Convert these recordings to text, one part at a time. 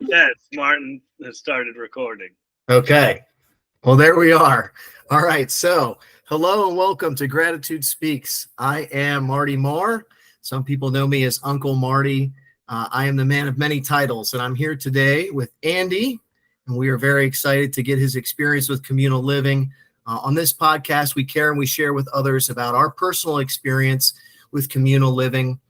Yes, Martin has started recording. Okay. Well, there we are. All right. So, hello and welcome to Gratitude Speaks. I am Marty Moore. Some people know me as Uncle Marty. I am the man of many titles, and I'm here today with Andy, and we are very excited to get his experience with communal living. On this podcast, we care and we share with others about our personal experience with communal living.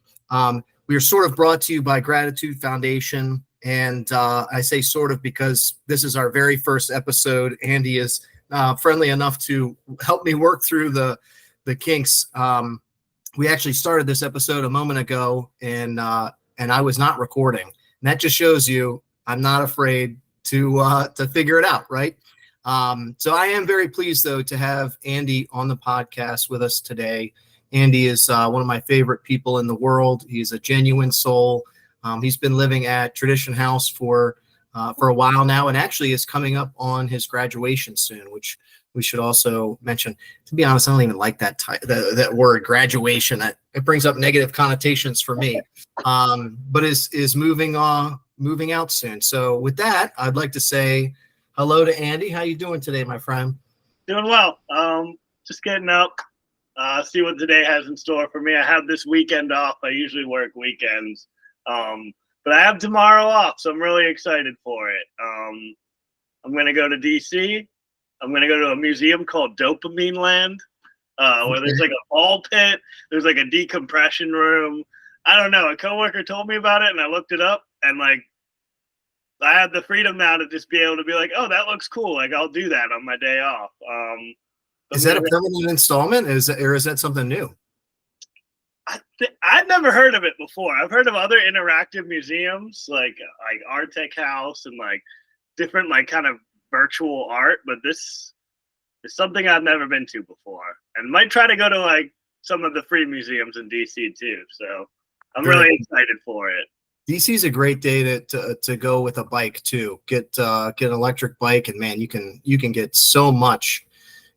We are sort of brought to you by Gratitude Foundation. And I say sort of because this is our very first episode. Andy is friendly enough to help me work through the kinks. We actually started this episode a moment ago, and I was not recording. And that just shows you I'm not afraid to figure it out, right? So I am very pleased, though, to have Andy on the podcast with us today. Andy is one of my favorite people in the world. He's a genuine soul. He's been living at Tradition House for a while now, and actually is coming up on his graduation soon, which we should also mention. To be honest, I don't even like that word graduation. It brings up negative connotations for me. But is moving out soon. So with that, I'd like to say hello to Andy. How you doing today, my friend? Doing well. Just getting up. See what today has in store for me. I have this weekend off. I usually work weekends. But I have tomorrow off, so I'm really excited for it. I'm going to go to DC. I'm going to go to a museum called Dopamine Land, where there's like a ball pit. There's like a decompression room. I don't know. A coworker told me about it, and I looked it up, and like I have the freedom now to just be able to be like, oh, that looks cool. Like I'll do that on my day off. Is that a permanent installment? Or is that something new? I've never heard of it before. I've heard of other interactive museums like Art Tech House and like different like kind of virtual art, but this is something I've never been to before, and might try to go to like some of the free museums in DC too. So I'm really excited for it. DC is a great day to go with a bike too. Get an electric bike, and man, you can get so much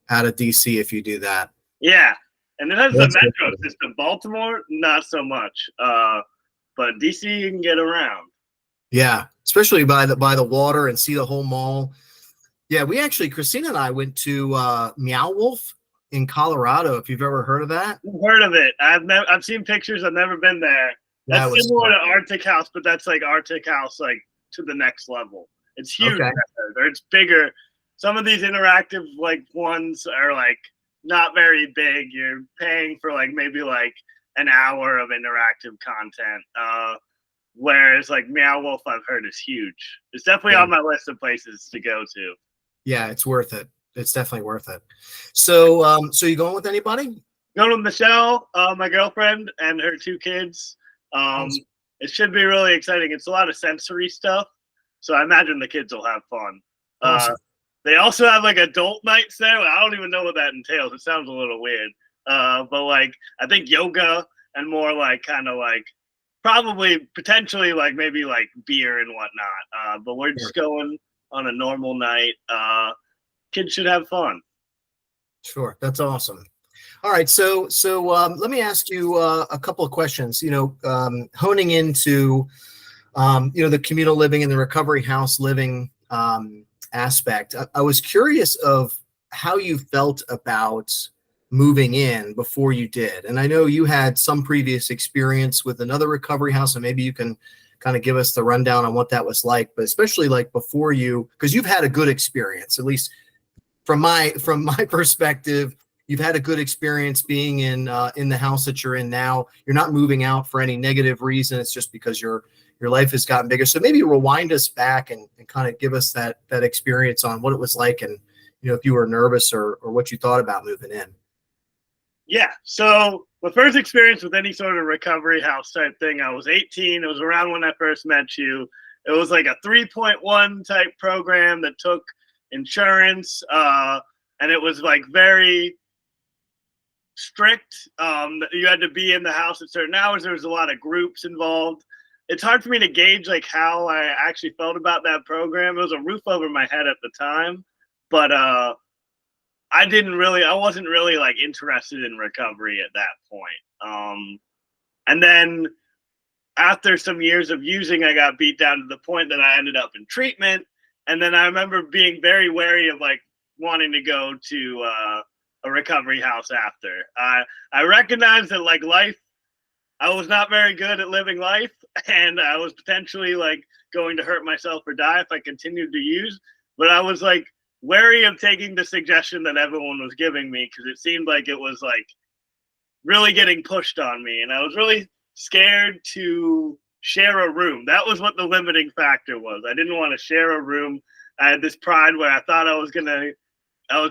out of DC if you do that. Yeah. And it has the metro system. Baltimore, not so much. But DC, you can get around. Yeah, especially by the water and see the whole mall. Yeah, Christina and I went to Meow Wolf in Colorado. If you've ever heard of that, I've heard of it. I've seen pictures. I've never been there. That's similar to Arctic House, but that's like Arctic House like to the next level. It's huge. Okay. It's bigger. Some of these interactive like ones are like not very big. You're paying for like maybe like an hour of interactive content. Whereas like Meow Wolf, I've heard is huge. It's definitely on my list of places to go to. Yeah, it's worth it. It's definitely worth it. So, so you going with anybody? Going with Michelle, my girlfriend, and her 2 kids. Awesome. It should be really exciting. It's a lot of sensory stuff, so I imagine the kids will have fun. Awesome. They also have like adult nights there. I don't even know what that entails. It sounds a little weird. But like I think yoga and more like kind of like probably potentially like maybe like beer and whatnot. But we're just going on a normal night. Kids should have fun. Sure. That's awesome. All right. So let me ask you a couple of questions, honing into, the communal living and the recovery house living aspect. I was curious of how you felt about moving in before you did. And I know you had some previous experience with another recovery house, and maybe you can kind of give us the rundown on what that was like, but especially like before because you've had a good experience, at least from my perspective. You've had a good experience being in the house that you're in now. You're not moving out for any negative reason. It's just because your life has gotten bigger. So maybe rewind us back and kind of give us that experience on what it was like, and if you were nervous or what you thought about moving in. Yeah. So the first experience with any sort of recovery house type thing, I was 18. It was around when I first met you. It was like a 3.1 type program that took insurance, and it was like very strict. You had to be in the house at certain hours. There was a lot of groups involved. It's hard for me to gauge like how I actually felt about that program. It was a roof over my head at the time, but I wasn't really like interested in recovery at that point. And then after some years of using, I got beat down to the point that I ended up in treatment. And then I remember being very wary of like wanting to go to a recovery house after. I recognized that like life, I was not very good at living life, and I was potentially like going to hurt myself or die if I continued to use. But I was like wary of taking the suggestion that everyone was giving me, because it seemed like it was like really getting pushed on me, and I was really scared to share a room. That was what the limiting factor was. I didn't want to share a room. I had this pride where I thought I was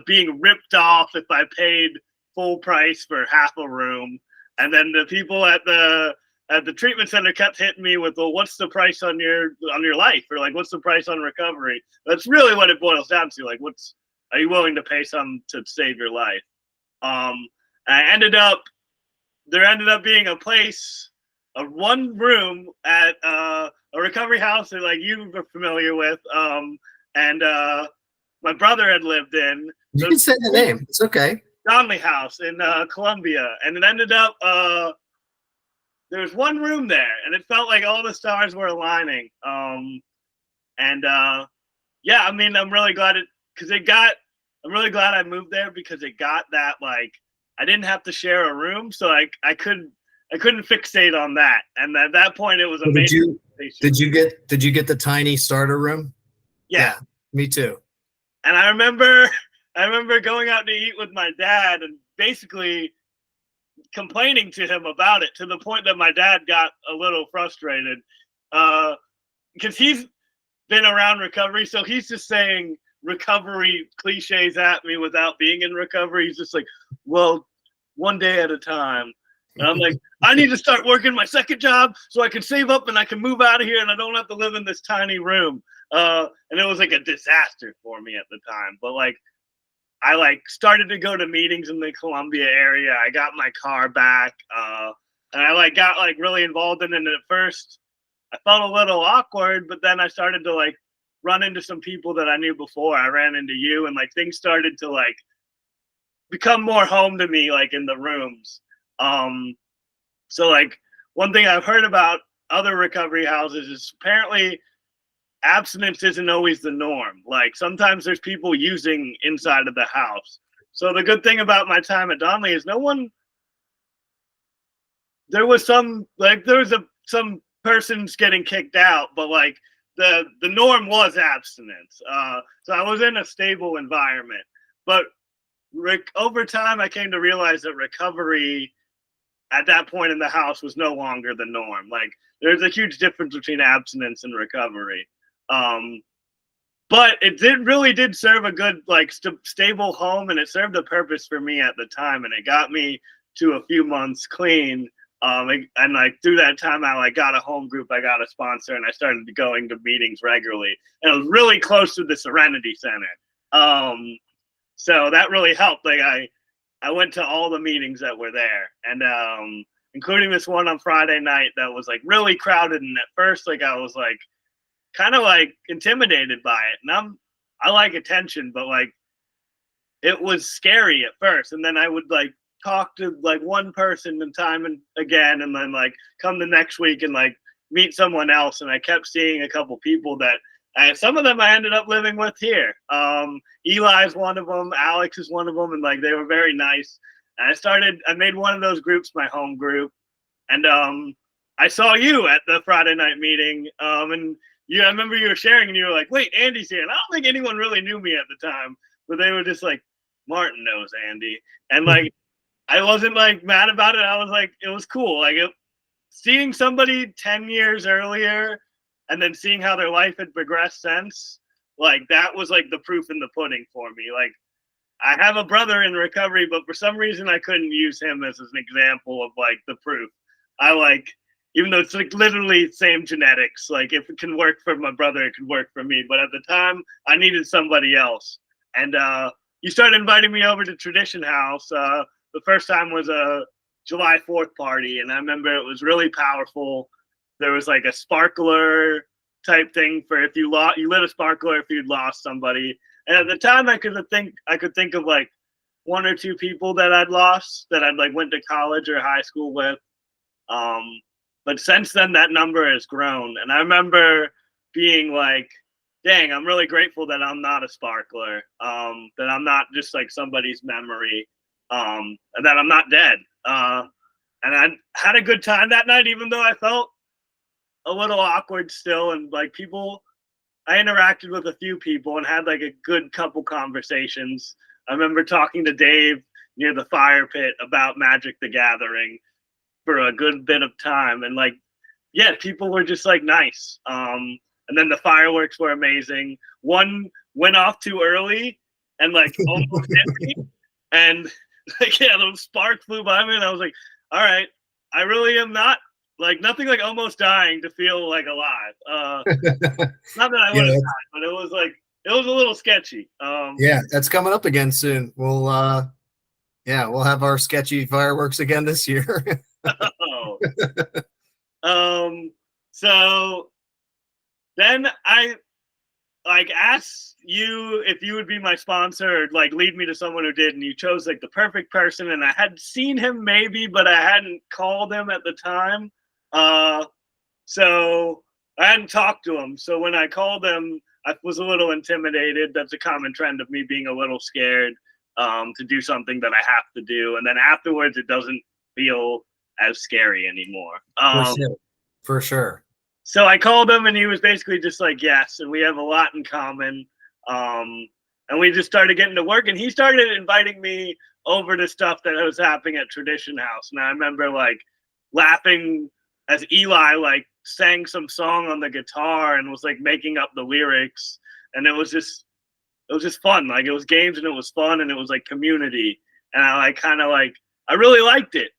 being ripped off if I paid full price for half a room. And then the people at the treatment center kept hitting me with, well, what's the price on your life? Or like, what's the price on recovery? That's really what it boils down to. Like, are you willing to pay some to save your life? There ended up being a place, one room at a recovery house that like you were familiar with. And my brother had lived in. You can say the name. It's okay. Donnelly House in Columbia, and it ended up there was one room there, and it felt like all the stars were aligning. Yeah, I mean, I'm really glad I'm really glad I moved there, because it got that like I didn't have to share a room, so I couldn't fixate on that. And at that point, it was amazing. Did you get the tiny starter room? Yeah, me too. And I remember going out to eat with my dad and basically complaining to him about it, to the point that my dad got a little frustrated, because he's been around recovery. So he's just saying recovery cliches at me without being in recovery. He's just like, well, one day at a time. And I'm like, I need to start working my second job so I can save up and I can move out of here and I don't have to live in this tiny room. And it was like a disaster for me at the time. But like, I like started to go to meetings in the Columbia area. I got my car back, and I like got like really involved in it. And at first, I felt a little awkward, but then I started to like run into some people that I knew before. I ran into you, and like things started to like become more home to me, like in the rooms. So like one thing I've heard about other recovery houses is apparently abstinence isn't always the norm. Like sometimes there's people using inside of the house. So the good thing about my time at Donnelly is there was some persons getting kicked out, but like the norm was abstinence. So I was in a stable environment. But over time, I came to realize that recovery at that point in the house was no longer the norm. Like there's a huge difference between abstinence and recovery. But it really did serve a good, like stable home, and it served a purpose for me at the time, and it got me to a few months clean. And like through that time, I like got a home group, I got a sponsor, and I started going to meetings regularly. And it was really close to the Serenity Center. So that really helped. Like I went to all the meetings that were there, and including this one on Friday night that was like really crowded. And at first, like I was like kind of like intimidated by it. And I like attention, but like it was scary at first. And then I would like talk to like one person and time and again, and then like come the next week and like meet someone else. And I kept seeing a couple people that some of them I ended up living with here. Eli's one of them, Alex is one of them, and like they were very nice. And I made one of those groups my home group. And I saw you at the Friday night meeting, and I remember you were sharing, and you were like, wait, Andy's here. And I don't think anyone really knew me at the time, but they were just like, Martin knows Andy. And like, I wasn't like mad about it. I was like, it was cool. Like seeing somebody 10 years earlier and then seeing how their life had progressed since, like that was like the proof in the pudding for me. Like I have a brother in recovery, but for some reason I couldn't use him as an example of like the proof. I like, even though it's like literally same genetics, like if it can work for my brother, it could work for me. But at the time, I needed somebody else. And you started inviting me over to Tradition House. The first time was a July 4th party, and I remember it was really powerful. There was like a sparkler type thing for if you lit a sparkler if you'd lost somebody. And at the time, I could think of like one or two people that I'd lost that I'd like went to college or high school with. But since then, that number has grown. And I remember being like, dang, I'm really grateful that I'm not a sparkler, that I'm not just like somebody's memory, and that I'm not dead. And I had a good time that night, even though I felt a little awkward still. And like I interacted with a few people and had like a good couple conversations. I remember talking to Dave near the fire pit about Magic the Gathering for a good bit of time. And like, yeah, people were just like nice. And then the fireworks were amazing. One went off too early and like almost hit me. And like, yeah, those sparks flew by me. And I was like, all right, I really am not like nothing like almost dying to feel like alive. Not that I would have died, but it was a little sketchy. Yeah, that's coming up again soon. We'll have our sketchy fireworks again this year. So then I like asked you if you would be my sponsor or like lead me to someone who did, and you chose like the perfect person. And I had seen him maybe, but I hadn't called him at the time. So I hadn't talked to him. So when I called him, I was a little intimidated. That's a common trend of me being a little scared to do something that I have to do. And then afterwards, it doesn't feel as scary anymore. For sure. So I called him and he was basically just like, yes, and we have a lot in common. And we just started getting to work, and he started inviting me over to stuff that was happening at Tradition House. And I remember like laughing as Eli like sang some song on the guitar and was like making up the lyrics. And it was just fun. Like it was games and it was fun and it was like community. And I like kind of like, I really liked it.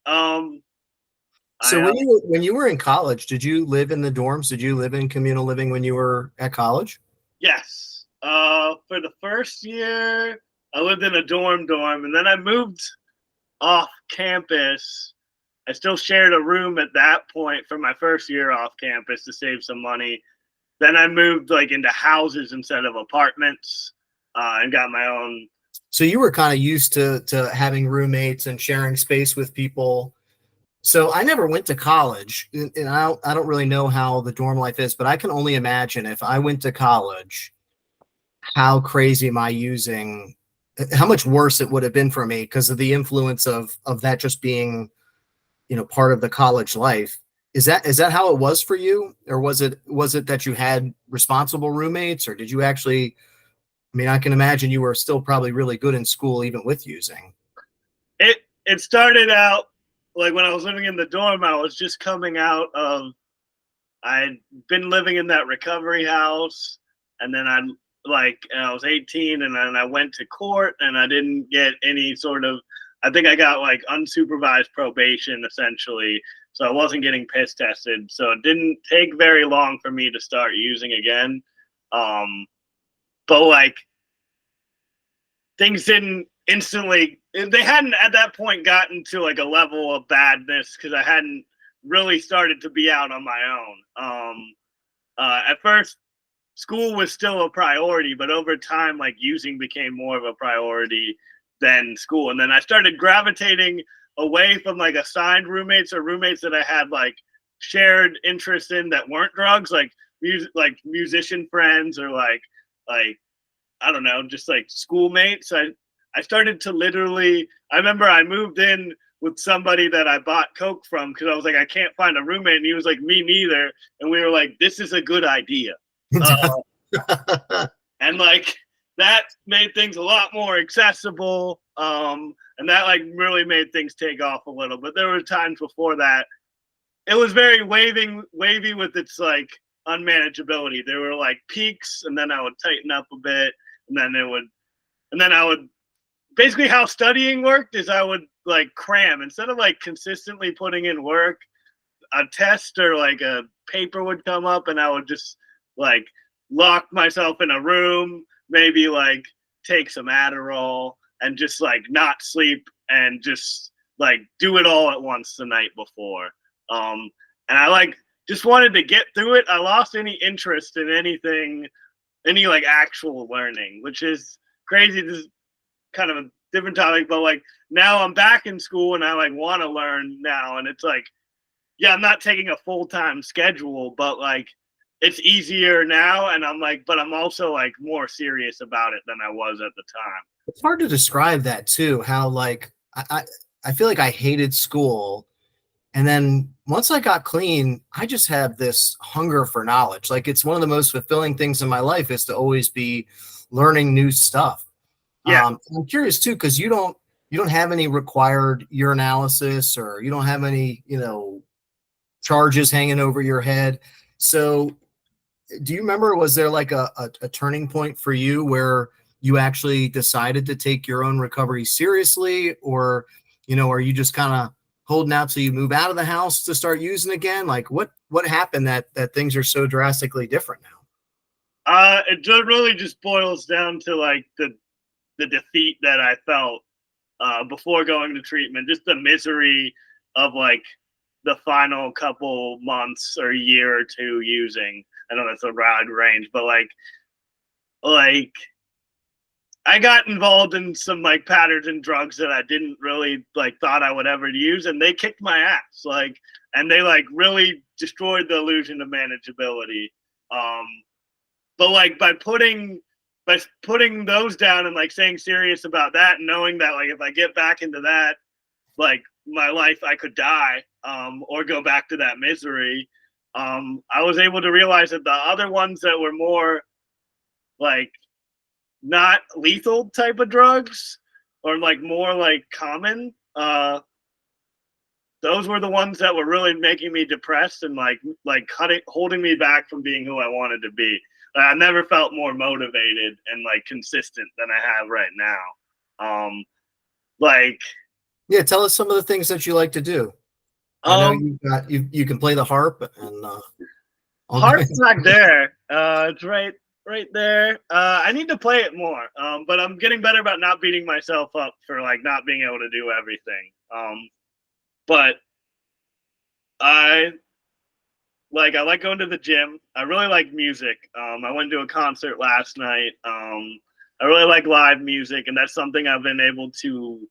So when you were in college, did you live in the dorms? Did you live in communal living when you were at college? Yes. For the first year, I lived in a dorm, and then I moved off campus. I still shared a room at that point for my first year off campus to save some money. Then I moved like into houses instead of apartments, and got my own. So you were kind of used to having roommates and sharing space with people. So I never went to college, and I don't really know how the dorm life is, but I can only imagine if I went to college, how crazy how much worse it would have been for me because of the influence of that just being, part of the college life. Is that how it was for you, or was it that you had responsible roommates, or did you actually? I mean, I can imagine you were still probably really good in school even with using. It started out like when I was living in the dorm, I was just coming out of, I'd been living in that recovery house, and then I was 18, and then I went to court, and I didn't get any sort of, I think I got like unsupervised probation essentially, so I wasn't getting piss tested, so it didn't take very long for me to start using again. But like things didn't instantly, they hadn't at that point gotten to like a level of badness because I hadn't really started to be out on my own. At first, school was still a priority, but over time, like using became more of a priority than school. And then I started gravitating away from like assigned roommates or roommates that I had like shared interests in that weren't drugs, like musician friends or like I don't know, just like schoolmates. I started to literally, I remember I moved in with somebody that I bought Coke from because I was like, I can't find a roommate. And he was like, me neither. And we were like, this is a good idea. And like that made things a lot more accessible. And that like really made things take off a little. But there were times before that it was very wavy with its like unmanageability. There were like peaks, and then I would tighten up a bit, and then I would basically how studying worked is I would like cram instead of like consistently putting in work. A test or like a paper would come up, and I would just like lock myself in a room, maybe like take some Adderall and just like not sleep and just like do it all at once the night before. And I like just wanted to get through it. I lost any interest in anything, any like actual learning, which is crazy. This is kind of a different topic, but like now I'm back in school and I like want to learn now. And it's like, yeah, I'm not taking a full-time schedule, but like it's easier now, and I'm like, but I'm also like more serious about it than I was at the time. It's hard to describe that too, how like I feel like I hated school. And then once I got clean, I just have this hunger for knowledge. Like it's one of the most fulfilling things in my life is to always be learning new stuff. Yeah. I'm curious too, because you don't have any required urinalysis, or you don't have any, charges hanging over your head. So do you remember, was there like a turning point for you where you actually decided to take your own recovery seriously, or, are you just kind of holding out till you move out of the house to start using again? Like what happened that things are so drastically different now? It really just boils down to like the defeat that I felt before going to treatment, just the misery of like the final couple months or year or two using. I know that's a broad range, but like I got involved in some like patterns and drugs that I didn't really like thought I would ever use, and they kicked my ass. Like, and they like really destroyed the illusion of manageability. But like by putting those down and like staying serious about that, and knowing that like if I get back into that, like my life, I could die or go back to that misery. I was able to realize that the other ones that were more like not lethal type of drugs, or like more like common, those were the ones that were really making me depressed and like holding me back from being who I wanted to be. I never felt more motivated and like consistent than I have right now. Yeah, tell us some of the things that you like to do. I know you can play the harp, and harp's not there. It's right there. I need to play it more. But I'm getting better about not beating myself up for like not being able to do everything. But I like going to the gym. I really like music. I went to a concert last night. I really like live music, and that's something I've been able to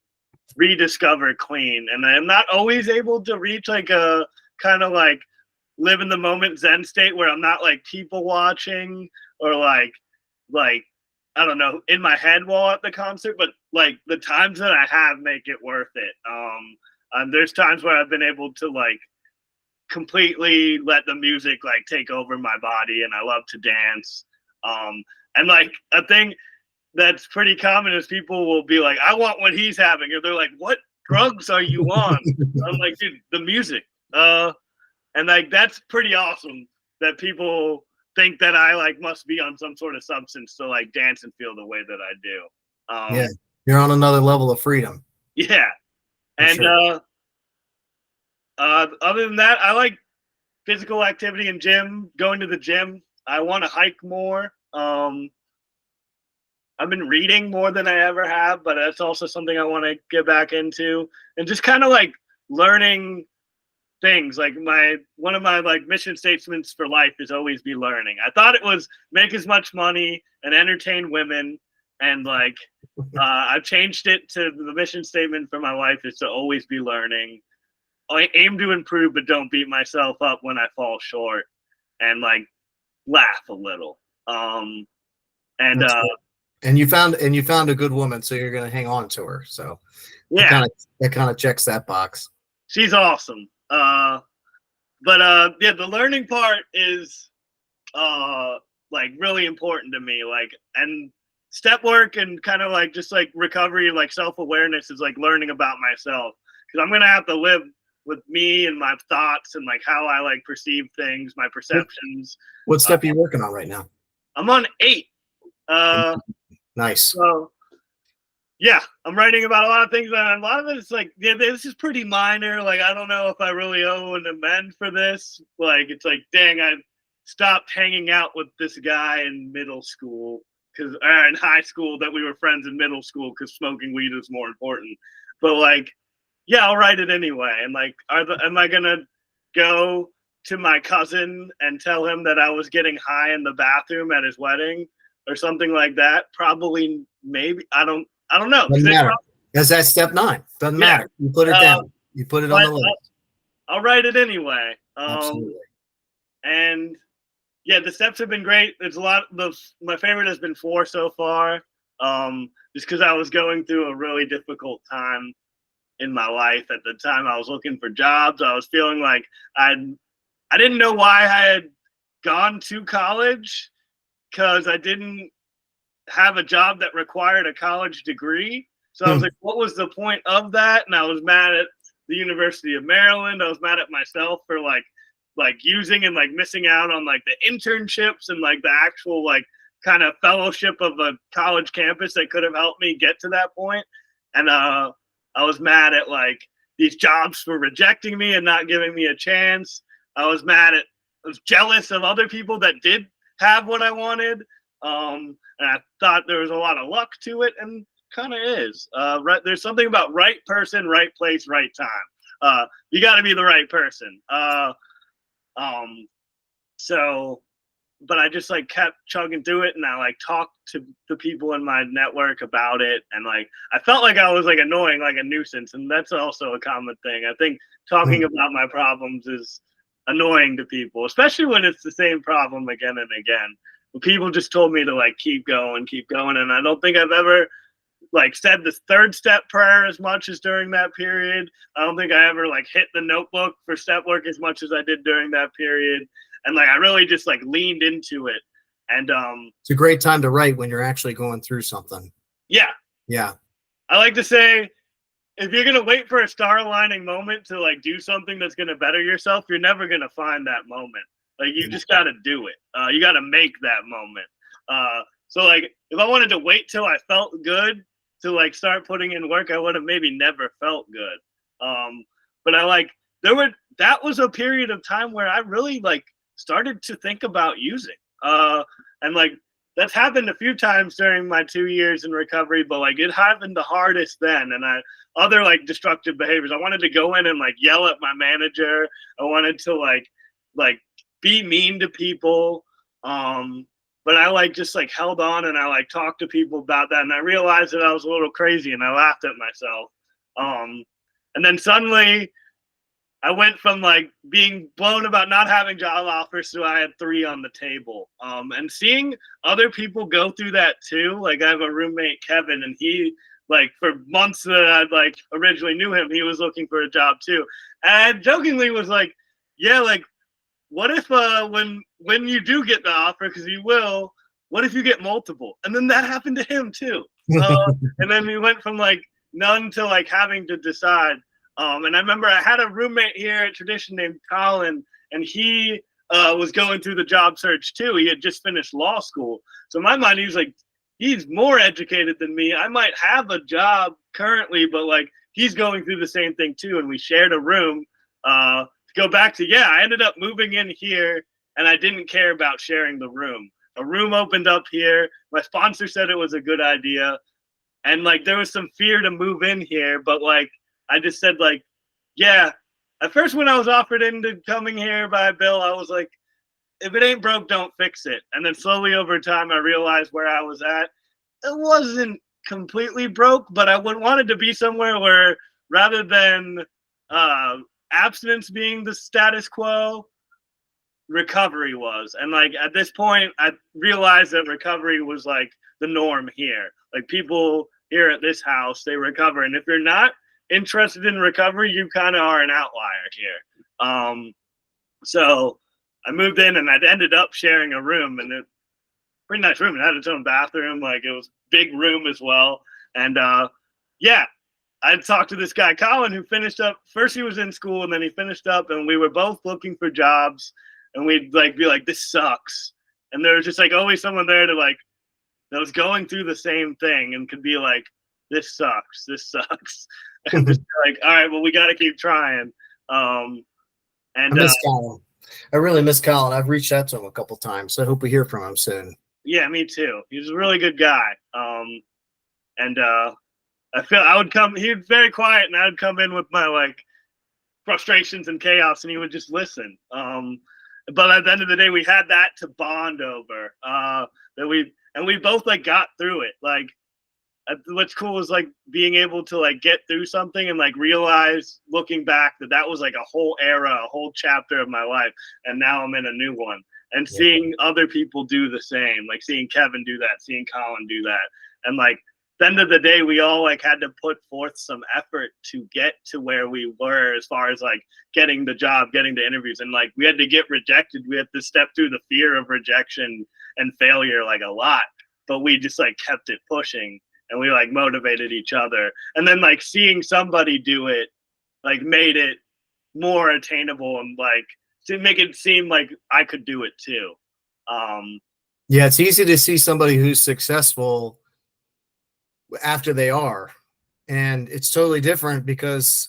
rediscover clean. And I'm not always able to reach like a kind of like live in the moment Zen state where I'm not like people watching or like I don't know, in my head while at the concert, but like the times that I have make it worth it. There's times where I've been able to like completely let the music like take over my body, and I love to dance. And like a thing that's pretty common is people will be like, I want what he's having, or they're like, what drugs are you on? I'm like, dude, the music. And like that's pretty awesome that people think that I like must be on some sort of substance to like dance and feel the way that I do. Yeah, you're on another level of freedom. Yeah. And sure. Other than that, I like physical activity and gym, going to the gym. I want to hike more. I've been reading more than I ever have, but that's also something I want to get back into, and just kind of like learning things. Like one of my like mission statements for life is always be learning. I thought it was make as much money and entertain women, and like I've changed it to the mission statement for my life is to always be learning. I aim to improve, but don't beat myself up when I fall short, and like laugh a little. And you found a good woman, so you're gonna hang on to her. So yeah, that kind of checks that box. She's awesome. Yeah, the learning part is like really important to me. Like, and step work and kind of like just like recovery, like self-awareness is like learning about myself, because I'm gonna have to live with me and my thoughts and like how I like perceive things, my perceptions. What step are you working on right now? I'm on 8. Nice. So yeah, I'm writing about a lot of things, and a lot of it is like, yeah, this is pretty minor. Like, I don't know if I really owe an amend for this. Like, it's like, dang, I stopped hanging out with this guy in middle school in high school, that we were friends in middle school because smoking weed was more important. But like, yeah, I'll write it anyway. And like, am I gonna go to my cousin and tell him that I was getting high in the bathroom at his wedding or something like that? Probably, maybe. I don't know. Doesn't matter. That's step 9. Doesn't matter. You put it down. You put it on the list. I'll write it anyway. Absolutely. And yeah, the steps have been great. There's a lot. My favorite has been 4 so far. Just because I was going through a really difficult time in my life at the time. I was looking for jobs. I was feeling like I didn't know why I had gone to college because I didn't have a job that required a college degree. So I was like, what was the point of that? And I was mad at the University of Maryland. I was mad at myself for like using and like missing out on like the internships and like the actual like kind of fellowship of a college campus that could have helped me get to that point. And I was mad at like these jobs for rejecting me and not giving me a chance. I was jealous of other people that did have what I wanted. And I thought there was a lot of luck to it, and kind of is. There's something about right person, right place, right time. You got to be the right person. But I just like kept chugging through it, and I like talked to the people in my network about it, and like I felt like I was like annoying, like a nuisance, and that's also a common thing. I think talking about my problems is annoying to people, especially when it's the same problem again and again. But people just told me to like keep going, and I don't think I've ever like said the 3rd step prayer as much as during that period. I don't think I ever like hit the notebook for step work as much as I did during that period. And like I really just like leaned into it. And it's a great time to write when you're actually going through something. Yeah. I like to say, if you're gonna wait for a star aligning moment to like do something that's gonna better yourself, you're never gonna find that moment. Like you just gotta do it. You gotta make that moment. So like if I wanted to wait till I felt good to like start putting in work, I would have maybe never felt good. But that was a period of time where I really like started to think about using. And like that's happened a few times during my 2 years in recovery, but like it happened the hardest then. And other like destructive behaviors. I wanted to go in and like yell at my manager. I wanted to like be mean to people. But I like just like held on, and I like talked to people about that, and I realized that I was a little crazy, and I laughed at myself. And then suddenly I went from like being blown about not having job offers to I had 3 on the table. And seeing other people go through that too. Like I have a roommate, Kevin, and he like for months that I like originally knew him, he was looking for a job too. And I jokingly was like, yeah, like what if when you do get the offer, because you will, what if you get multiple? And then that happened to him too. And then we went from like none to like having to decide. And I remember I had a roommate here at Tradition named Colin, and he was going through the job search too. He had just finished law school. So in my mind, he was like, he's more educated than me. I might have a job currently, but like he's going through the same thing too. And we shared a room. To go back to, I ended up moving in here, and I didn't care about sharing the room. A room opened up here. My sponsor said it was a good idea. And like there was some fear to move in here, but like I just said like, yeah. At first when I was offered into coming here by Bill, I was like, if it ain't broke, don't fix it. And then slowly over time, I realized where I was at. It wasn't completely broke, but I wanted to be somewhere where rather than abstinence being the status quo, recovery was. And like at this point, I realized that recovery was like the norm here. Like people here at this house, they recover. And if you're not interested in recovery, you kind of are an outlier here. So I moved in, and I'd ended up sharing a room, and it pretty nice room. It had its own bathroom, like it was big room as well. And I talked to this guy, Colin, who finished up. First he was in school, and then he finished up, and we were both looking for jobs, and we'd like be like, this sucks. And there was just like always someone there to like that was going through the same thing and could be like, this sucks. And just like, all right, well, we got to keep trying. And I miss Colin. I really miss Colin. I've reached out to him a couple times, so I hope we hear from him soon. Yeah, me too. He's a really good guy. And I feel I would come. He was very quiet, and I would come in with my like frustrations and chaos, and he would just listen. But at the end of the day, we had that to bond over. We both like got through it. Like what's cool is like being able to like get through something and like realize looking back that was like a whole era, a whole chapter of my life, and now I'm in a new one. And seeing other people do the same, like seeing Kevin do that, seeing Colin do that, and like at the end of the day, we all like had to put forth some effort to get to where we were as far as like getting the job, getting the interviews, and like we had to get rejected. We had to step through the fear of rejection and failure like a lot, but we just like kept it pushing, and we like motivated each other. And then like seeing somebody do it like made it more attainable and like to make it seem like I could do it too. Yeah, it's easy to see somebody who's successful after they are, and it's totally different because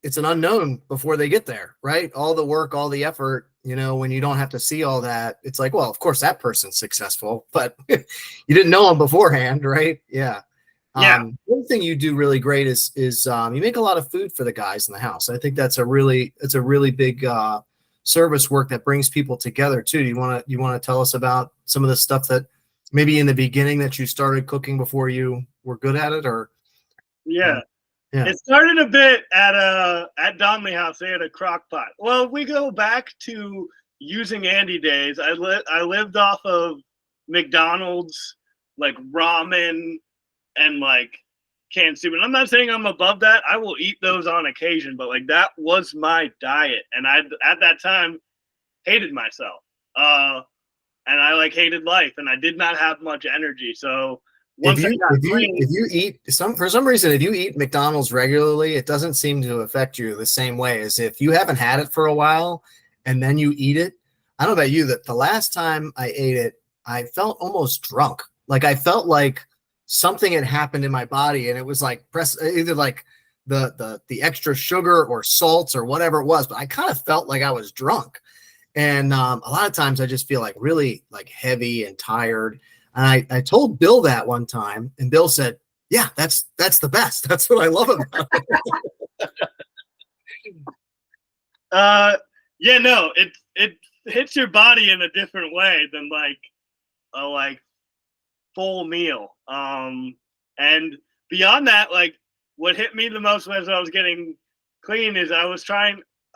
it's an unknown before they get there, right? All the work, all the effort, you know, when you don't have to see all that, it's like, well, of course that person's successful, but you didn't know them beforehand, right? Yeah. One thing you do really great is you make a lot of food for the guys in the house. I think it's a really big service work that brings people together too. Do you want to tell us about some of the stuff that maybe in the beginning that you started cooking before you were good at it, or? Yeah. It started a bit at Donnelly House. They had a crock pot. Well, we go back to using Andy days. I lived off of McDonald's, like ramen and like canned soup. And I'm not saying I'm above that. I will eat those on occasion, but like that was my diet. And I at that time hated myself. And I like hated life, and I did not have much energy. So for some reason, if you eat McDonald's regularly, it doesn't seem to affect you the same way as if you haven't had it for a while and then you eat it. I don't know about you, that the last time I ate it, I felt almost drunk. Like I felt like something had happened in my body, and it was like either like the extra sugar or salts or whatever it was, but I kind of felt like I was drunk. And a lot of times I just feel like really like heavy and tired. And I told Bill that one time, and Bill said, yeah, that's the best. That's what I love about it. Yeah, no, it hits your body in a different way than like a full meal. And beyond that, like what hit me the most as I was getting clean is I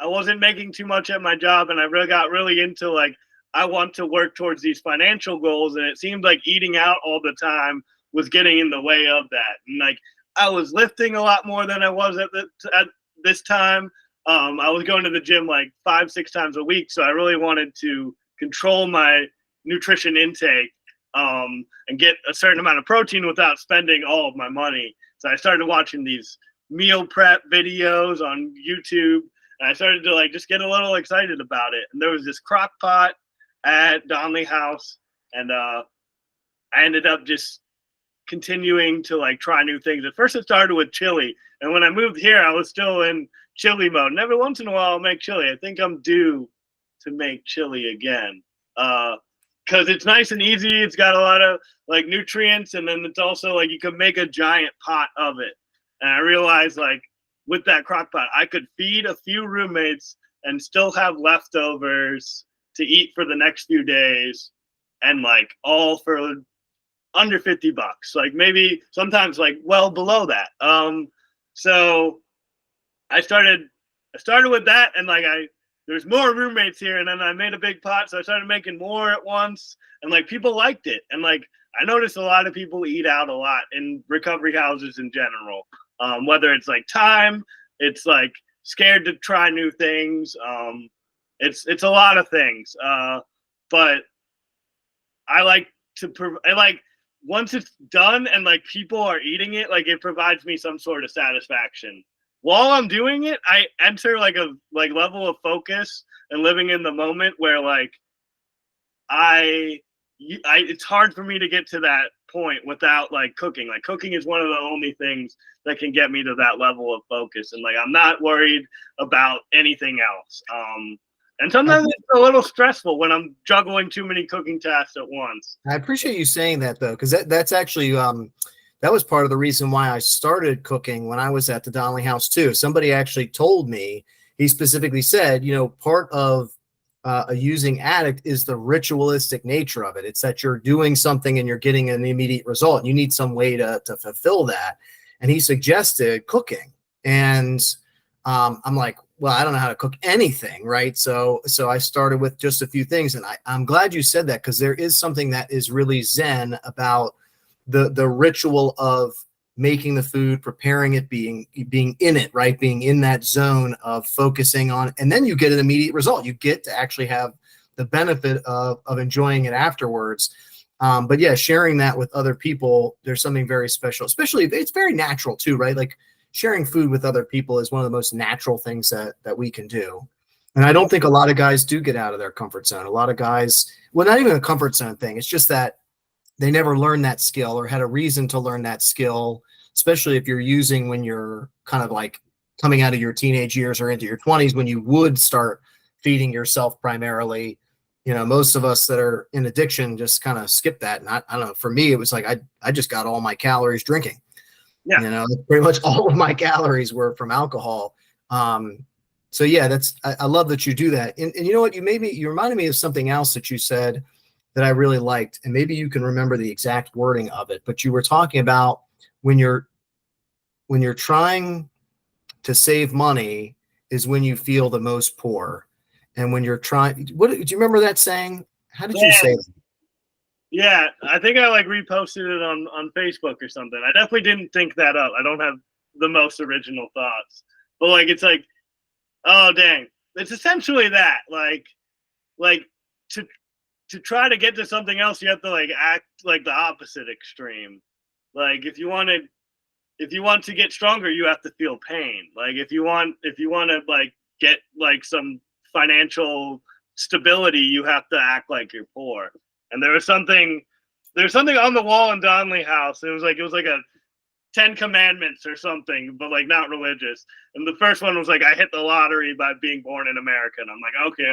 wasn't making too much at my job, and I really got really into like I want to work towards these financial goals, and it seemed like eating out all the time was getting in the way of that. And like I was lifting a lot more than I was at this time. I was going to the gym like 5-6 times a week, so I really wanted to control my nutrition intake and get a certain amount of protein without spending all of my money. So I started watching these meal prep videos on YouTube, and I started to like just get a little excited about it. And there was this crock pot at Donnelly House, and I ended up just continuing to like try new things. At first it started with chili, and when I moved here I was still in chili mode, and every once in a while I'll make chili. I think I'm due to make chili again because it's nice and easy. It's got a lot of like nutrients, and then it's also like you can make a giant pot of it. And I realized like with that crock pot I could feed a few roommates and still have leftovers to eat for the next few days, and like all for under $50, like maybe sometimes like well below that. So I started with that, and like there's more roommates here, and then I made a big pot, so I started making more at once, and like people liked it. And like I noticed a lot of people eat out a lot in recovery houses in general, whether it's like time, it's like scared to try new things. It's a lot of things, but I like once it's done and like people are eating it, like it provides me some sort of satisfaction. While I'm doing it, I enter like a level of focus and living in the moment where like it's hard for me to get to that point without like cooking. Like cooking is one of the only things that can get me to that level of focus, and like I'm not worried about anything else. And sometimes it's a little stressful when I'm juggling too many cooking tasks at once. I appreciate you saying that though, because that's actually that was part of the reason why I started cooking when I was at the Donnelly House too. Somebody actually told me, he specifically said, you know, part of a using addict is the ritualistic nature of it. It's that you're doing something and you're getting an immediate result. You need some way to fulfill that. And he suggested cooking. And I'm like, well, I don't know how to cook anything, right? So I started with just a few things. And I'm glad you said that, because there is something that is really zen about the ritual of making the food, preparing it, being in it, right? Being in that zone of focusing on, and then you get an immediate result. You get to actually have the benefit of enjoying it afterwards. But yeah, sharing that with other people, there's something very special, especially it's very natural too, right? Like sharing food with other people is one of the most natural things that we can do. And I don't think a lot of guys do get out of their comfort zone. A lot of guys, well, not even a comfort zone thing. It's just that they never learned that skill or had a reason to learn that skill, especially if you're using when you're kind of like coming out of your teenage years or into your 20s, when you would start feeding yourself primarily. Most of us that are in addiction just kind of skip that. And I don't know, for me, it was like I just got all my calories drinking. Yeah. Pretty much all of my calories were from alcohol. So yeah, I love that you do that. And you know what, you reminded me of something else that you said that I really liked, and maybe you can remember the exact wording of it, but you were talking about when you're trying to save money is when you feel the most poor. And when you're trying, do you remember that saying? How did you say it? Yeah, I think I reposted it on Facebook or something. I definitely didn't think that up. I don't have the most original thoughts, but it's like, oh dang, it's essentially that to try to get to something else, you have to act like the opposite extreme. If you want to get stronger, you have to feel pain. If you want to get some financial stability, you have to act like you're poor. And there was something on the wall in Donnelly House. It was like a 10 Commandments or something, but not religious. And the first one was I hit the lottery by being born in America. And I'm like, okay,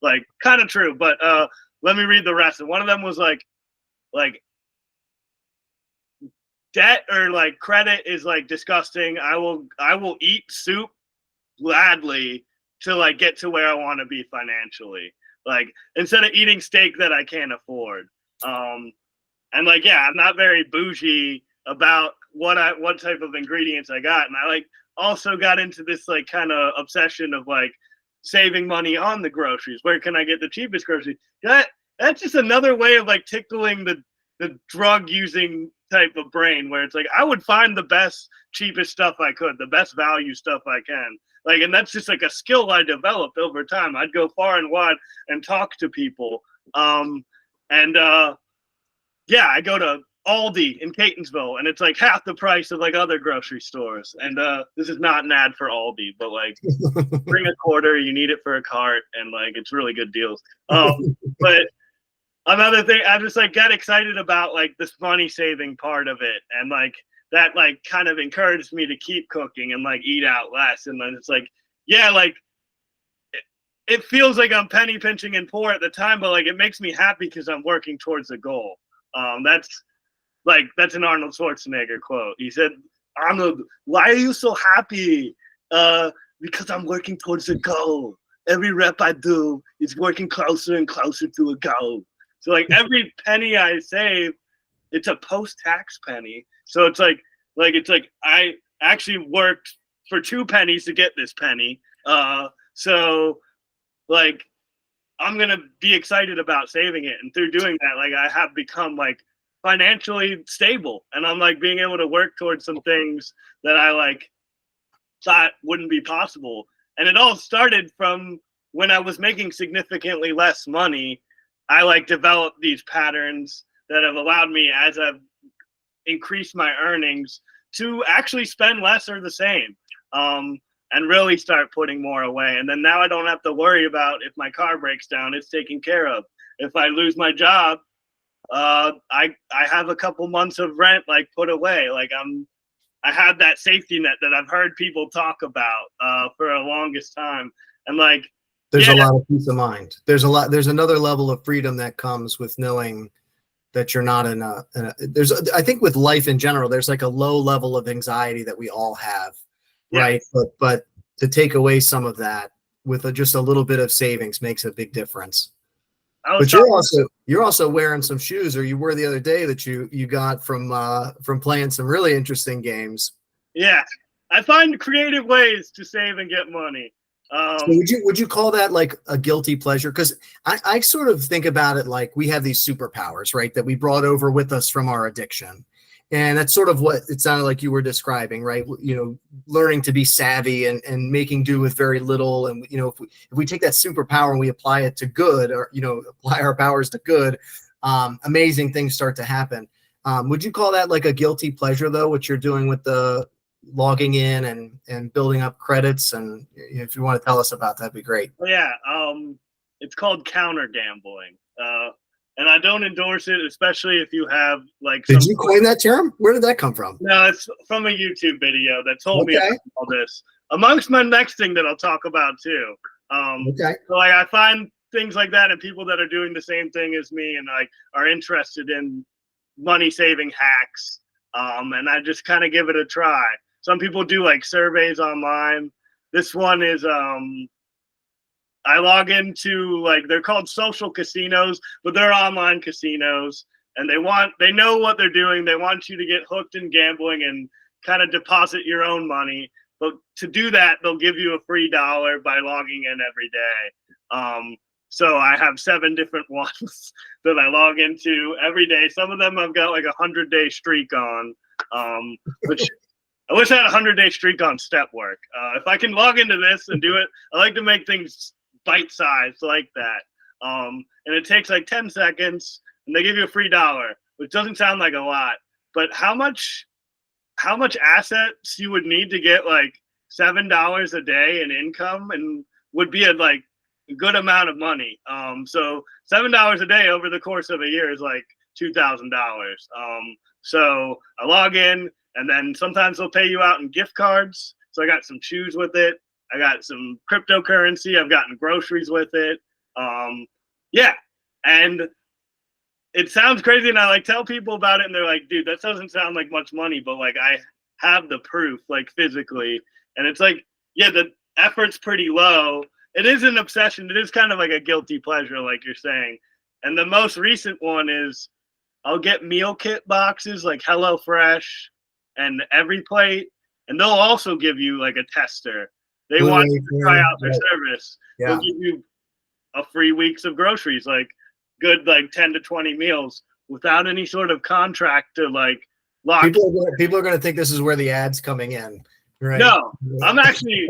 whatever. Kind of true. But let me read the rest. And one of them was like debt or credit is disgusting. I will eat soup gladly to get to where I want to be financially. Instead of eating steak that I can't afford. And yeah, I'm not very bougie about what type of ingredients I got. And I also got into this kind of obsession of saving money on the groceries. Where can I get the cheapest groceries? That's just another way of tickling the drug using type of brain, where it's I would find the best, cheapest stuff I could, the best value stuff I can. And that's just a skill I developed over time. I'd go far and wide and talk to people. Yeah, I go to Aldi in Catonsville, and it's half the price of other grocery stores. And this is not an ad for Aldi, but bring a quarter, you need it for a cart, and it's really good deals. But another thing, I just got excited about this money saving part of it, and that kind of encouraged me to keep cooking and eat out less. And then it's it feels like I'm penny pinching and poor at the time, but it makes me happy because I'm working towards a goal. That's an Arnold Schwarzenegger quote. He said, "Arnold, why are you so happy?" Because I'm working towards a goal. Every rep I do is working closer and closer to a goal. So every penny I save, it's a post-tax penny. So it's I actually worked for 2 pennies to get this penny. So I'm gonna be excited about saving it, and through doing that, I have become financially stable, and I'm being able to work towards some things that I thought wouldn't be possible. And it all started from when I was making significantly less money. I developed these patterns that have allowed me, as I've increased my earnings, to actually spend less or the same, and really start putting more away. And then now I don't have to worry about if my car breaks down, it's taken care of. If I lose my job, I have a couple months of rent put away. I have that safety net that I've heard people talk about for the longest time. And there's a lot of peace of mind. There's another level of freedom that comes with knowing that you're not I think with life in general, there's a low level of anxiety that we all have. Yeah. Right. But to take away some of that with just a little bit of savings makes a big difference. But you're also wearing some shoes, or you were the other day, that you got from playing some really interesting games. Yeah, I find creative ways to save and get money. So would you call that like a guilty pleasure? Because I sort of think about it like we have these superpowers, right, that we brought over with us from our addiction. And that's sort of what it sounded like you were describing, right? You know, learning to be savvy and making do with very little. And, you know, if we take that superpower and we apply it to good, or, you know, apply our powers to good, amazing things start to happen. Would you call that like a guilty pleasure, though, what you're doing with the logging in and building up credits? And if you want to tell us about that, that'd be great. Yeah. It's called counter gambling. And I don't endorse it, especially if you have like. Did you coin that term? Where did that come from? No, it's from a YouTube video that told me about all this. Amongst my next thing that I'll talk about too. So like I find things like that and people that are doing the same thing as me and like are interested in money saving hacks. And I just kind of give it a try. Some people do like surveys online. This one is I log into, like, they're called social casinos, but they're online casinos, and they know what they're doing. They want you to get hooked in gambling and kind of deposit your own money. But to do that, they'll give you a free $1 by logging in every day. So I have 7 different ones that I log into every day. Some of them I've got like 100-day streak on, which I wish I had a 100-day streak on step work. If I can log into this and do it, I like to make things bite-sized like that. And it takes like 10 seconds, and they give you a free $1, which doesn't sound like a lot. But how much assets you would need to get like $7 a day in income and would be a good amount of money. So $7 a day over the course of a year is like $2,000. So I log in, and then sometimes they'll pay you out in gift cards. So I got some shoes with it. I got some cryptocurrency. I've gotten groceries with it. Yeah. And it sounds crazy, and I like tell people about it, and they're like, dude, that doesn't sound like much money, but like I have the proof, like physically. And it's like, yeah, the effort's pretty low. It is an obsession. It is kind of like a guilty pleasure, like you're saying. And the most recent one is I'll get meal kit boxes like HelloFresh and Every Plate, and they'll also give you like a tester. They want you to try out their service. Yeah. They'll give you a free weeks of groceries, like good, like 10 to 20 meals without any sort of contract to like lock. People are going to think this is where the ad's coming in, right? No, I'm actually,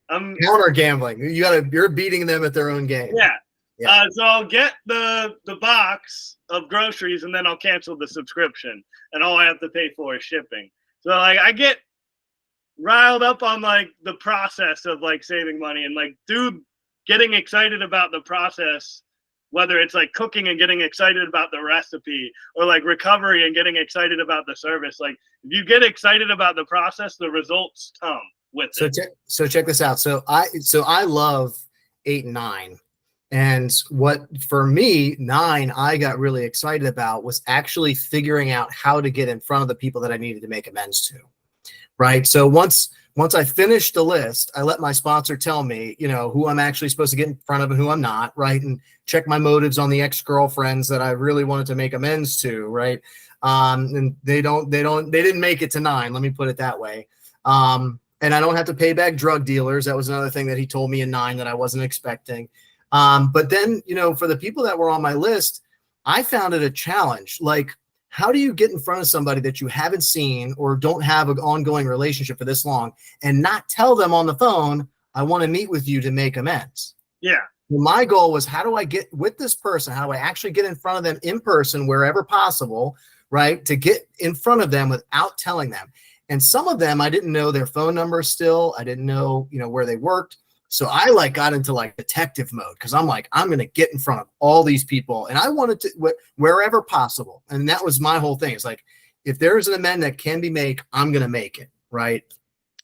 I'm counter gambling. You're beating them at their own game. Yeah. So I'll get the box of groceries, and then I'll cancel the subscription, and all I have to pay for is shipping. So like I get riled up on like the process of like saving money, and like getting excited about the process, whether it's like cooking and getting excited about the recipe, or like recovery and getting excited about the service. Like if you get excited about the process, the results come with it. So check this out. So I love 8 and 9. And what for me, 9, I got really excited about was actually figuring out how to get in front of the people that I needed to make amends to. Right. So once I finished the list, I let my sponsor tell me, you know, who I'm actually supposed to get in front of and who I'm not. Right. And check my motives on the ex-girlfriends that I really wanted to make amends to. Right. And they didn't make it to 9. Let me put it that way. And I don't have to pay back drug dealers. That was another thing that he told me in 9 that I wasn't expecting. But then, you know, for the people that were on my list, I found it a challenge. Like, how do you get in front of somebody that you haven't seen or don't have an ongoing relationship for this long and not tell them on the phone, I want to meet with you to make amends? Yeah. Well, my goal was, how do I get with this person? How do I actually get in front of them in person wherever possible, right? To get in front of them without telling them. And some of them, I didn't know their phone number still. I didn't know, you know, where they worked. So I got into like detective mode, because I'm like, I'm going to get in front of all these people, and I wanted to wherever possible. And that was my whole thing. It's like, if there is an amend that can be made, I'm going to make it. Right.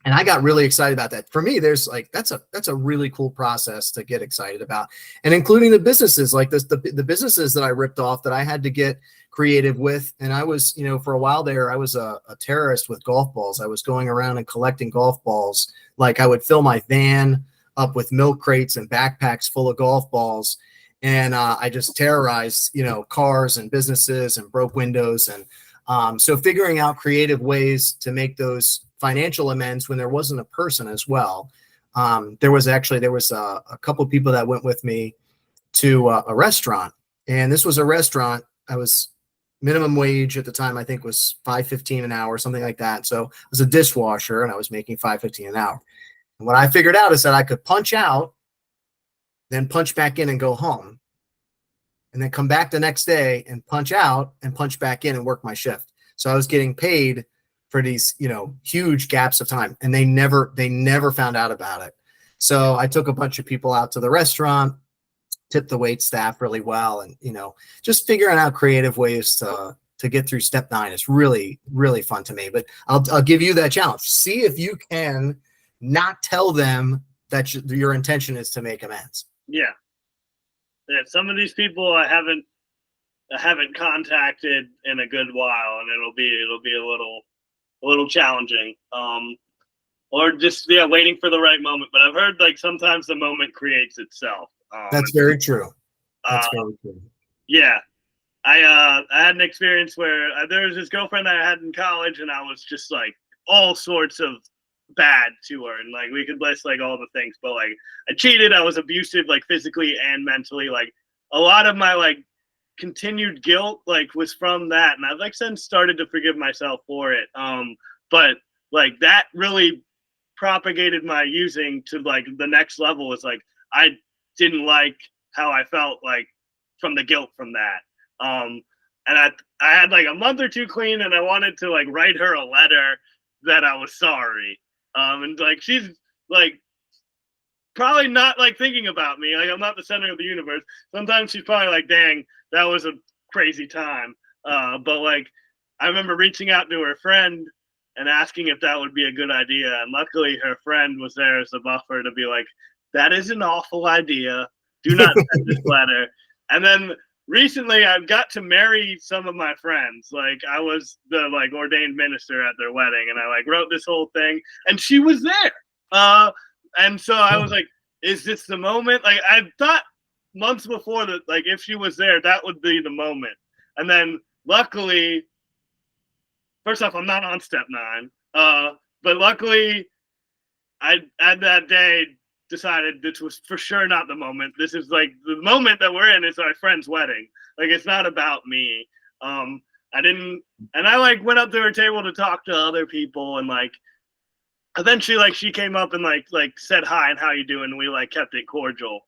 And I got really excited about that. For me, there's like, that's a really cool process to get excited about, and including the businesses like this, the businesses that I ripped off that I had to get creative with. And I was, you know, for a while there, I was a terrorist with golf balls. I was going around and collecting golf balls. Like I would fill my van up with milk crates and backpacks full of golf balls. And I just terrorized, cars and businesses and broke windows. And so figuring out creative ways to make those financial amends when there wasn't a person as well. There was a couple people that went with me to a restaurant, and this was a restaurant. I was minimum wage at the time, I think was $5.15 an hour, something like that. So I was a dishwasher and I was making $5.15 an hour. And what I figured out is that I could punch out, then punch back in and go home, and then come back the next day and punch out and punch back in and work my shift. So I was getting paid for these, huge gaps of time, and they never found out about it. So I took a bunch of people out to the restaurant, tipped the wait staff really well, and just figuring out creative ways to get through step 9 is really, really fun to me. But I'll give you that challenge. See if you can not tell them that your intention is to make amends. Yeah. Some of these people I haven't contacted in a good while, and it'll be a little challenging. Or just waiting for the right moment. But I've heard like sometimes the moment creates itself. That's very true. That's very true. Yeah. I had an experience where there was this girlfriend that I had in college, and I was just like all sorts of bad to her, and like we could list like all the things, but like I cheated, I was abusive, like physically and mentally. Like a lot of my like continued guilt like was from that, and I've like since started to forgive myself for it. But like that really propagated my using to like the next level. Is like I didn't like how I felt like from the guilt from that. And I had like a month or two clean, and I wanted to like write her a letter that I was sorry. And like she's like probably not like thinking about me. Like I'm not the center of the universe. Sometimes she's probably like, dang, that was a crazy time. But like I remember reaching out to her friend and asking if that would be a good idea. And luckily her friend was there as a buffer to be like, that is an awful idea. Do not send this letter. And then recently I got to marry some of my friends. Like I was the like ordained minister at their wedding, and I like wrote this whole thing, and she was there. And so I was like, is this the moment? Like I thought months before that, like if she was there, that would be the moment. And then luckily, first off, I'm not on step 9. But luckily I at that day decided this was for sure not the moment. This is like the moment that we're in is our friend's wedding. Like it's not about me. I like went up to her table to talk to other people, and like eventually like she came up and like said hi and how you doing, and we like kept it cordial.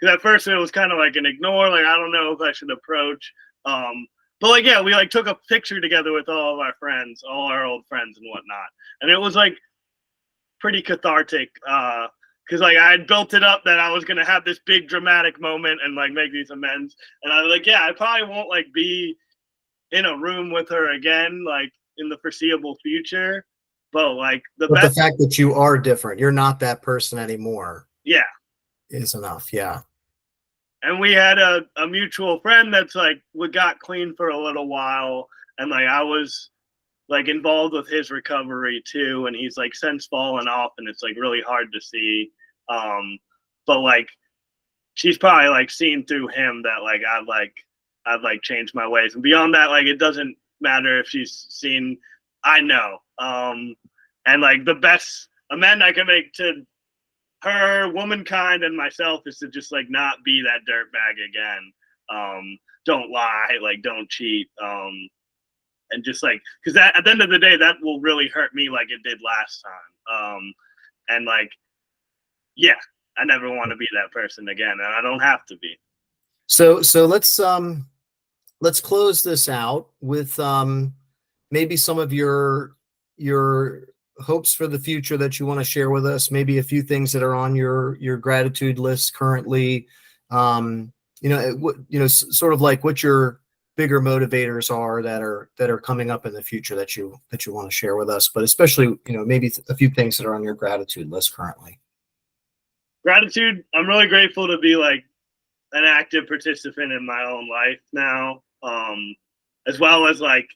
Because at first it was kind of like an ignore, like I don't know if I should approach. But like we like took a picture together with all of our friends, all our old friends and whatnot, and it was like pretty cathartic. Because like I had built it up that I was gonna have this big dramatic moment and like make these amends, and I was like, I probably won't like be in a room with her again like in the foreseeable future, but like the fact that you are different, you're not that person anymore. Yeah, is enough. Yeah. And we had a mutual friend that's like we got clean for a little while, and like I was like involved with his recovery too, and he's like since fallen off, and it's like really hard to see. But like she's probably like seen through him that like I've changed my ways, and beyond that, like it doesn't matter if she's seen. I know. And like the best amend I can make to her, womankind, and myself is to just like not be that dirtbag again. Don't lie, like don't cheat. And just like, because that at the end of the day, that will really hurt me like it did last time. And like, I never want to be that person again, and I don't have to be. So let's close this out with maybe some of your hopes for the future that you want to share with us. Maybe a few things that are on your gratitude list currently. Sort of like what your bigger motivators are that are coming up in the future that you want to share with us, but especially, maybe a few things that are on your gratitude list currently. Gratitude. I'm really grateful to be like an active participant in my own life now, as well as like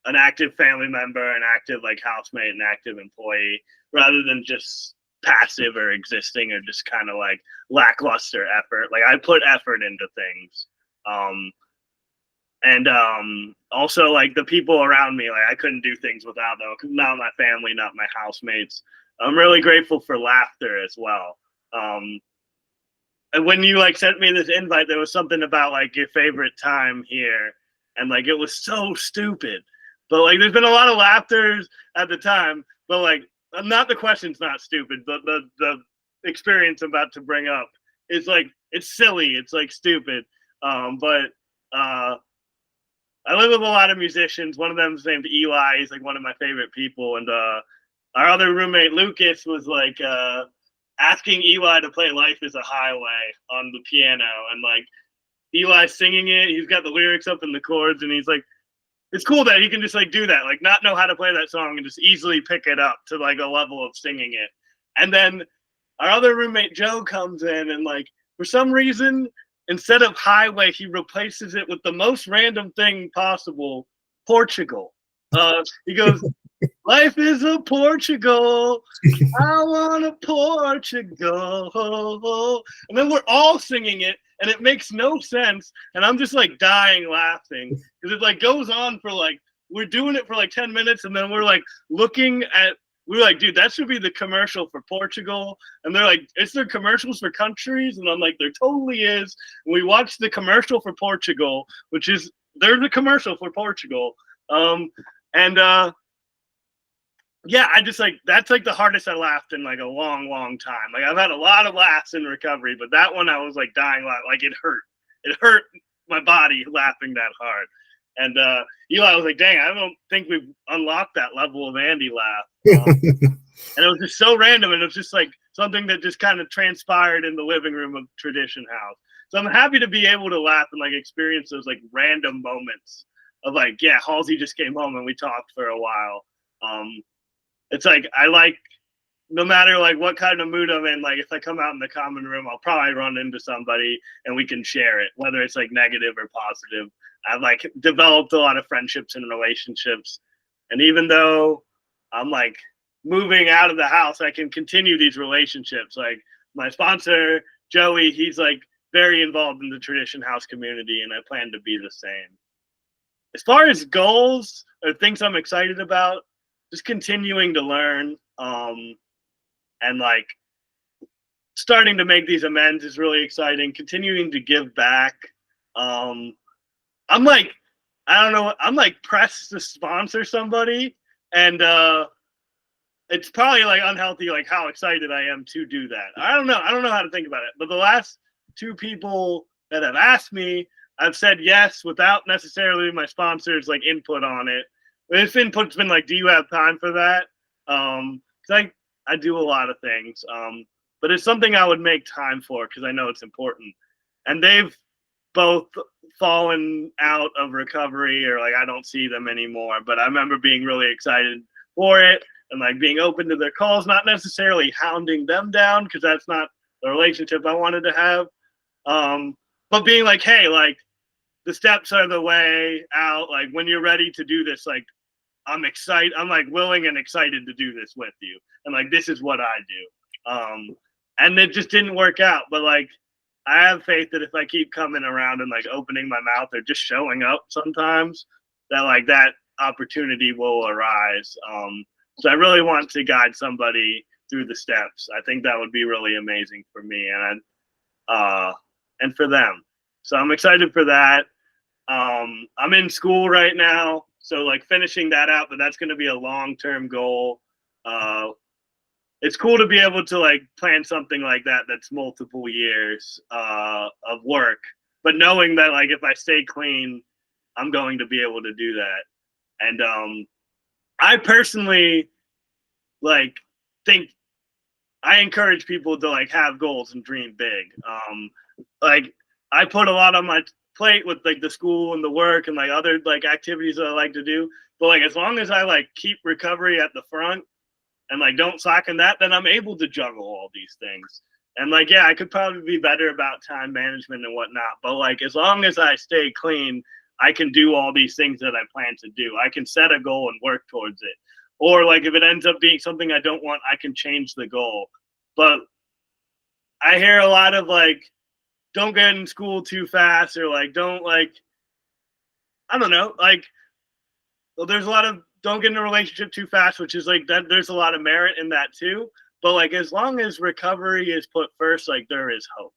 an active family member, an active like housemate, an active employee, rather than just passive or existing or just kind of like lackluster effort. Like I put effort into things. And also like the people around me, like I couldn't do things without them. Not my family, not my housemates. I'm really grateful for laughter as well. And when you like sent me this invite, there was something about like your favorite time here, and like it was so stupid, but like there's been a lot of laughter at the time. But like, not the question's not stupid, but the experience I'm about to bring up is like it's silly, it's like stupid. But I live with a lot of musicians. One of them is named Eli. He's like one of my favorite people, and our other roommate Lucas was like asking Eli to play "Life Is a Highway" on the piano, and like Eli's singing it. He's got the lyrics up in the chords, and he's like, it's cool that he can just like do that, like not know how to play that song and just easily pick it up to like a level of singing it. And then our other roommate Joe comes in, and like for some reason, instead of highway, he replaces it with the most random thing possible, Portugal. He goes, "Life is a Portugal. I want a Portugal." And then we're all singing it, and it makes no sense. And I'm just like dying laughing because it like goes on for like, we're doing it for like 10 minutes. And then we're like we're like, dude, that should be the commercial for Portugal. And they're like, is there commercials for countries? And I'm like, there totally is. And we watched the commercial for Portugal, which is, there's a commercial for Portugal. Yeah, I just like, that's like the hardest I laughed in like a long, long time. Like I've had a lot of laughs in recovery, but that one I was like dying laughing. Like it hurt my body laughing that hard. And Eli was like, dang, I don't think we've unlocked that level of Andy laugh. And it was just so random, and it was just like something that just kind of transpired in the living room of Tradition House. So I'm happy to be able to laugh and like experience those like random moments of like, yeah, Halsey just came home and we talked for a while. It's like, I like, no matter like what kind of mood I'm in, like if I come out in the common room, I'll probably run into somebody and we can share it, whether it's like negative or positive. I've like developed a lot of friendships and relationships. And even though I'm like moving out of the house, I can continue these relationships. Like my sponsor, Joey, he's like very involved in the Tradition House community, and I plan to be the same. As far as goals or things I'm excited about, just continuing to learn, and like starting to make these amends is really exciting. Continuing to give back. I'm like, I don't know, I'm like pressed to sponsor somebody, and it's probably like unhealthy, like how excited I am to do that. I don't know how to think about it, but the last two people that have asked me, I've said yes without necessarily my sponsor's like input on it. This input's been like, do you have time for that? Because I do a lot of things, but it's something I would make time for because I know it's important. And they've both fallen out of recovery, or like I don't see them anymore. But I remember being really excited for it and like being open to their calls, not necessarily hounding them down because that's not the relationship I wanted to have. But being like, hey, like the steps are the way out. Like when you're ready to do this, like I'm excited. I'm like willing and excited to do this with you. And like, this is what I do. And it just didn't work out. But like, I have faith that if I keep coming around and like opening my mouth or just showing up sometimes, that like that opportunity will arise. So I really want to guide somebody through the steps. I think that would be really amazing for me and for them. So I'm excited for that. I'm in school right now, so like finishing that out, but that's going to be a long-term goal. It's cool to be able to like plan something like that that's multiple years of work, but knowing that like if I stay clean, I'm going to be able to do that. And I personally like think I encourage people to like have goals and dream big. Like I put a lot on my plate with like the school and the work and like other like activities that I like to do, but like as long as I like keep recovery at the front and like don't slacken that, then I'm able to juggle all these things. And like, yeah, I could probably be better about time management and whatnot, but like as long as I stay clean, I can do all these things that I plan to do. I can set a goal and work towards it. Or like if it ends up being something I don't want, I can change the goal. but I hear a lot of like, don't get in school too fast, or like, don't like, I don't know, like, well, there's a lot of don't get in a relationship too fast, which is like that. There's a lot of merit in that too. But like, as long as recovery is put first, like there is hope.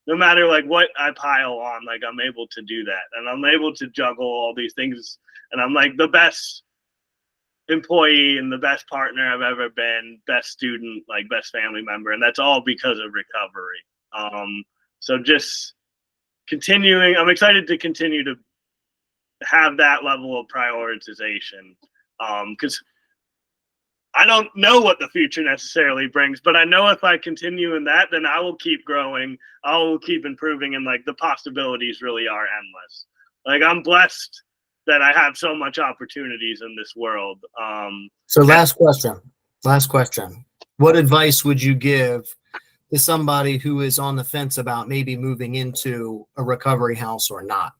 No matter like what I pile on, like I'm able to do that, and I'm able to juggle all these things, and I'm like the best employee and the best partner I've ever been, best student, like best family member, and that's all because of recovery. So just continuing, I'm excited to continue to have that level of prioritization, because I don't know what the future necessarily brings, but I know if I continue in that, then I will keep growing, I will keep improving, and like the possibilities really are endless. Like I'm blessed that I have so much opportunities in this world. So last question. What advice would you give to somebody who is on the fence about maybe moving into a recovery house or not?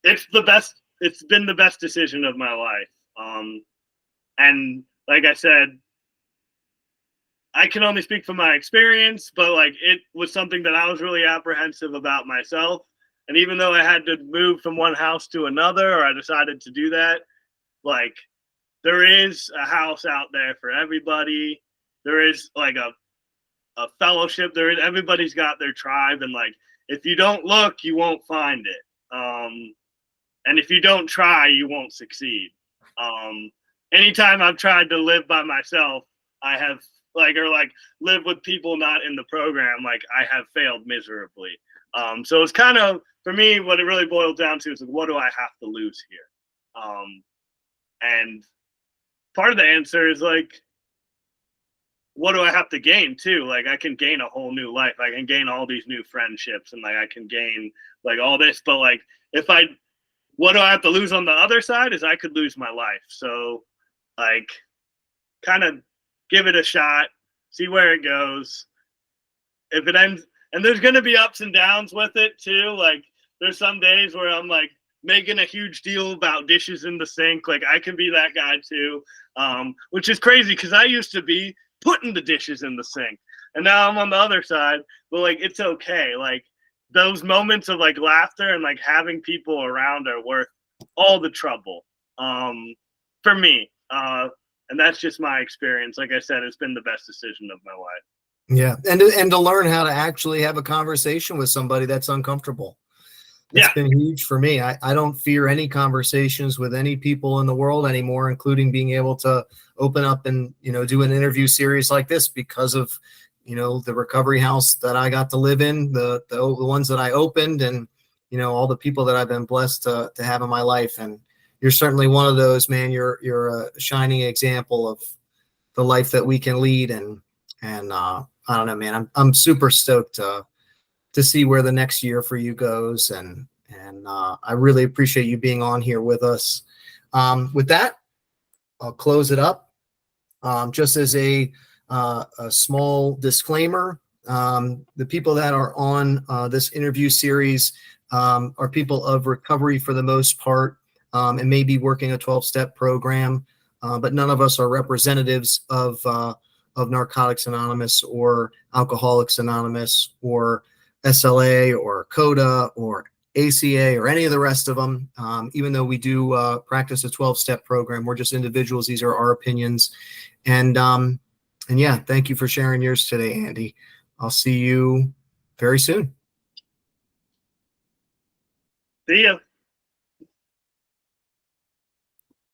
It's the best. It's been the best decision of my life. And like I said, I can only speak from my experience, but like it was something that I was really apprehensive about myself. And even though I had to move from one house to another, or I decided to do that, like there is a house out there for everybody. There is like a fellowship. There is, everybody's got their tribe, and like if you don't look, you won't find it. And if you don't try, you won't succeed. Anytime I've tried to live by myself, I have like, or like live with people not in the program, like I have failed miserably. So it's kind of, for me, what it really boils down to is like, what do I have to lose here? And part of the answer is like, what do I have to gain too? Like I can gain a whole new life. I can gain all these new friendships, and like I can gain like all this, but like what do I have to lose on the other side is I could lose my life. So like kind of give it a shot, see where it goes. If it ends, and there's going to be ups and downs with it too. Like there's some days where I'm like making a huge deal about dishes in the sink. Like I can be that guy too. Which is crazy because I used to be putting the dishes in the sink, and now I'm on the other side, but like it's okay. Like those moments of like laughter and like having people around are worth all the trouble, for me. And that's just my experience. Like I said, it's been the best decision of my life. Yeah. And to learn how to actually have a conversation with somebody that's uncomfortable. That's been huge for me. I don't fear any conversations with any people in the world anymore, including being able to open up and, do an interview series like this because of, the recovery house that I got to live in, the ones that I opened, and, all the people that I've been blessed to have in my life. And you're certainly one of those, man. You're a shining example of the life that we can lead. And I don't know, man, I'm super stoked to see where the next year for you goes. And I really appreciate you being on here with us. With that, I'll close it up. Just as a small disclaimer, the people that are on this interview series are people of recovery for the most part, and maybe working a 12-step program, but none of us are representatives of Narcotics Anonymous or Alcoholics Anonymous or SLA or CODA or ACA or any of the rest of them. Even though we do practice a 12-step program, we're just individuals. These are our opinions. And yeah, thank you for sharing yours today, Andy. I'll see you very soon. See ya.